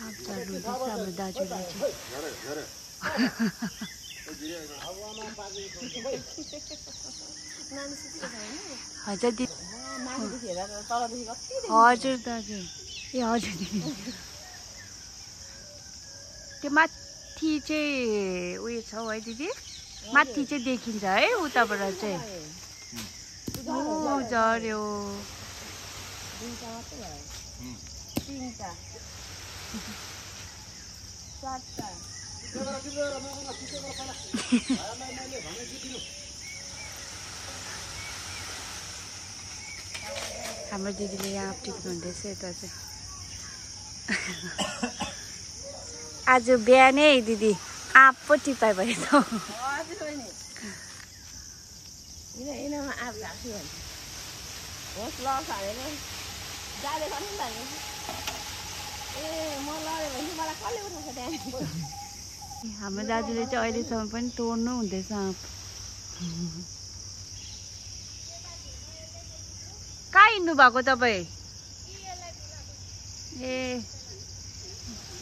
साँप चालु हुँदैछ हाम्रो दाजुले चाहिँ हजुर दिदी हजुर दाजु ए हजुर दिदी त्यो माथि चाहिँ उयो छ है दिदी माथि चाहिँ देखिन्छ है उताबाट चाहिँ झर्यो हाम्रो दिदीले यहाँ टिप्नु हुँदैछ यता चाहिँ आज बिहानै दिदी आँप पो टिपाइ भयो त हाम्रो दाजुले चाहिँ अहिलेसम्म पनि तोड्नु हुँदैछ आँप कहाँ हिँड्नु भएको तपाईँ ए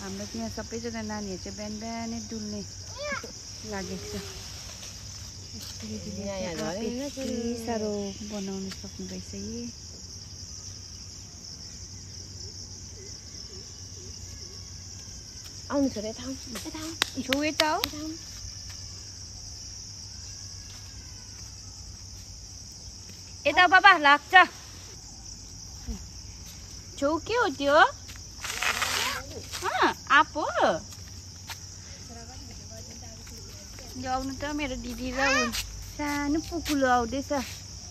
हाम्रो यहाँ सबैजना नानीहरू चाहिँ बिहान बिहानै डुल्ने लागेको छ साह्रो बनाउनु सक्नु रहेछ यी आउनु छ रे छेउ यता हो यता बाबा लाग्छ छेउ के हो त्यो आँप हो आउनु त मेरो दिदी र सानो पुकुलो आउँदैछ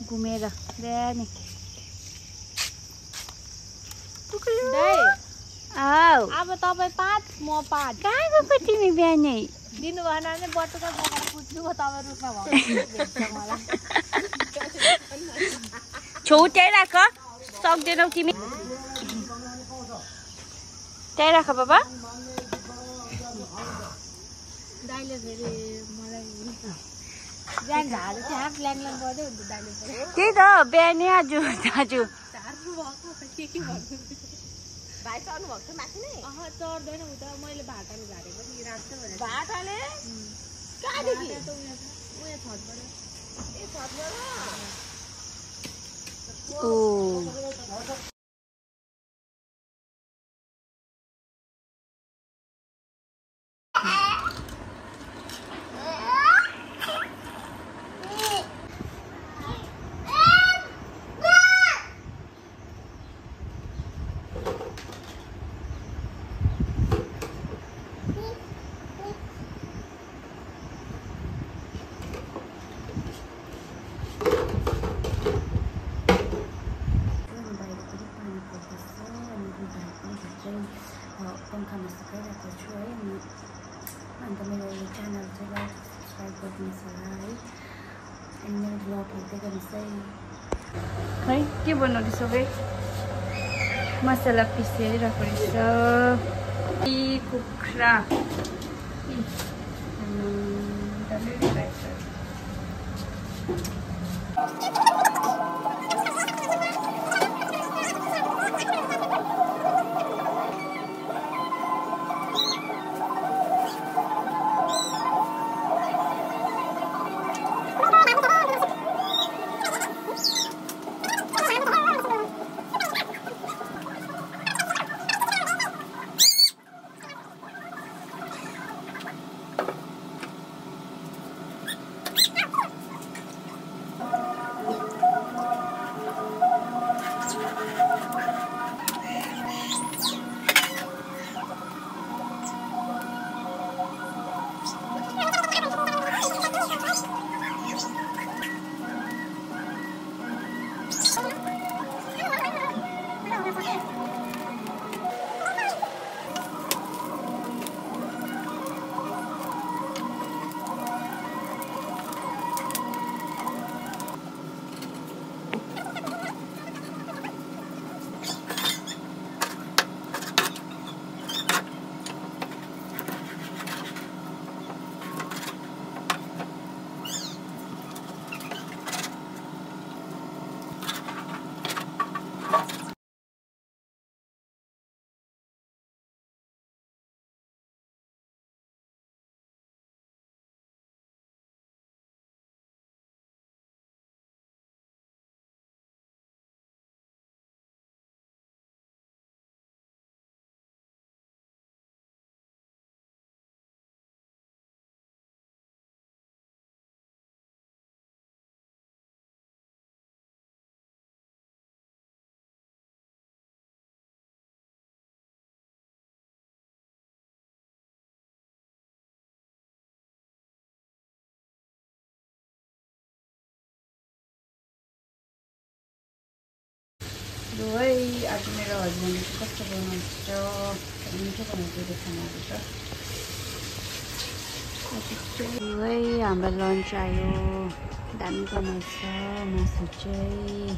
घुमेर बिहानै अब तपाईँ 5 म 5 कहाँ गएको तिमी बिहानै दिनु भएन भने बटुका बोकेर कुद्नु भयो तपाईँ रुखमा भयो छेउ त्यही राख सक्दैनौ तिमी त्यही राख बाबा दाइले फेरि मलाई बिहान झाडु चाहिँ हाफ ल्याङल्याङ गर्दै हुन्छ दाइले त्यही त बिहानै आज दाजु झार्नु भएको के भन्नु भाइ चढ्नु भएको छ माथि नै चढ्दैन उता मैले भाटाले झारेको नि राख्छ भनेर भाटाले कहाँदेखि उयो छतबाट ए छतबाट ओ पंखामा सुकाइरहेको छु है अन्त मेरो यो च्यानल चाहिँ लाइक सब्सक्राइब गरिदिनुहोस् होला है अनि मेरो ब्लग हेर्दै गर्नुहोस् है के बनाउँदैछ भाइ मसला पिसिरहेको रहेछ कुखुरा आज मेरो हस्बेन्डले कस्तो बनाउँछ मिठो बनाउँछ खानाहरू त है। हाम्रो लन्च आयो, दामी बनाउँछ मासु चाहिँ।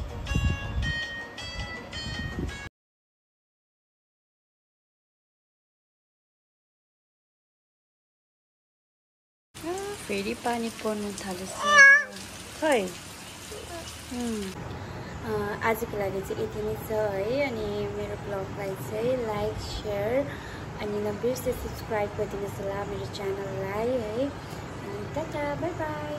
फेरि पानी पर्नु थालेछ खै। आजको लागि चाहिँ यति नै छ है। अनि मेरो ब्लगलाई चाहिँ लाइक सेयर अनि नबिर्से सब्सक्राइब गरिदिनुहोस् होला मेरो च्यानललाई है। Tata bye by.